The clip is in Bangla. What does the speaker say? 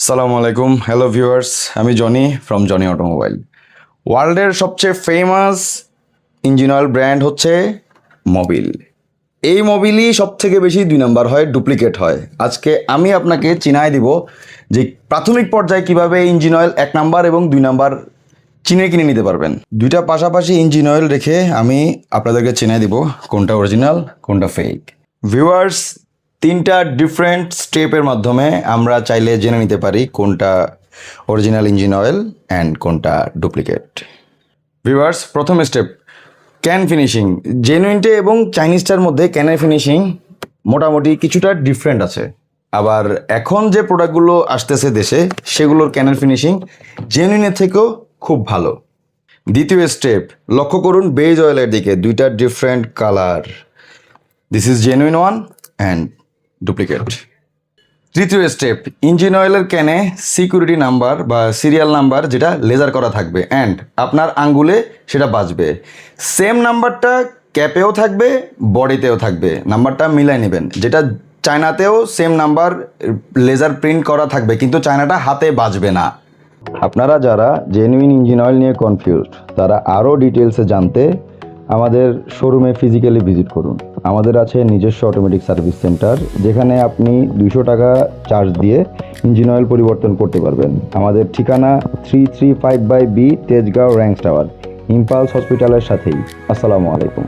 সালামু আলাইকুম, হ্যালো ভিউয়ার্স, আমি জনি ফ্রম জনি অটোমোবাইল। ওয়ার্ল্ডের সবচেয়ে ফেমাস ইঞ্জিন অয়েল ব্র্যান্ড হচ্ছে মোবিল। এই মোবিলই সব থেকে বেশি 2 নাম্বার হয়, ডুপ্লিকেট হয়। আজকে আমি আপনাকে চিনায় দিব যে প্রাথমিক পর্যায়ে কিভাবে ইঞ্জিন অয়েল 1 নাম্বার এবং 2 নাম্বার চিনে কিনে নিতে পারবেন। দুইটা পাশাপাশি ইঞ্জিন অয়েল রেখে আমি আপনাদেরকে চিনায় দিব কোনটা অরিজিনাল কোনটা ফেক। ভিউয়ার্স, 3টা ডিফারেন্ট স্টেপের মাধ্যমে আমরা চাইলে জেনে নিতে পারি কোনটা অরিজিনাল ইঞ্জিন অয়েল অ্যান্ড কোনটা ডুপ্লিকেট। ভিউয়ার্স, প্রথম স্টেপ ক্যান ফিনিশিং। জেনুইনটে এবং চাইনিজটার মধ্যে ক্যানের ফিনিশিং মোটামুটি কিছুটা ডিফারেন্ট আছে। আবার এখন যে প্রোডাক্টগুলো আসতেছে দেশে সেগুলোর ক্যানের ফিনিশিং জেনুইনের থেকেও খুব ভালো। দ্বিতীয় স্টেপ, লক্ষ্য করুন বেজ অয়েলের দিকে, 2টা different colour. This is genuine one and duplicate. তৃতীয় স্টেপ, ইঞ্জিন অয়েলের ক্যানে সিকিউরিটি নাম্বার বা সিরিয়াল নাম্বার যেটা লেজার করা থাকবে অ্যান্ড আপনার আঙ্গুলে সেটা বাজবে। সেম নাম্বারটা ক্যাপেও থাকবে, বডিতেও থাকবে, নাম্বারটা মিলাই নেবেন। যেটা চায়নাতেও সেম নাম্বার লেজার প্রিন্ট করা থাকবে, কিন্তু চায়নাটা হাতে বাজবে না। আপনারা যারা জেনুইন ইঞ্জিন অয়েল নিয়ে কনফিউজড, তারা আরও ডিটেলসে জানতে আমাদের শোরুমে ফিজিক্যালি ভিজিট করুন। আমাদের আছে নিজস্ব অটোমেটিক সার্ভিস সেন্টার, যেখানে আপনি 200 টাকা চার্জ দিয়ে ইঞ্জিন অয়েল পরিবর্তন করতে পারবেন। আমাদের ঠিকানা 335/B Tejgaon ranks tower, impulse হসপিটালের সাথেই। আসসালামু আলাইকুম।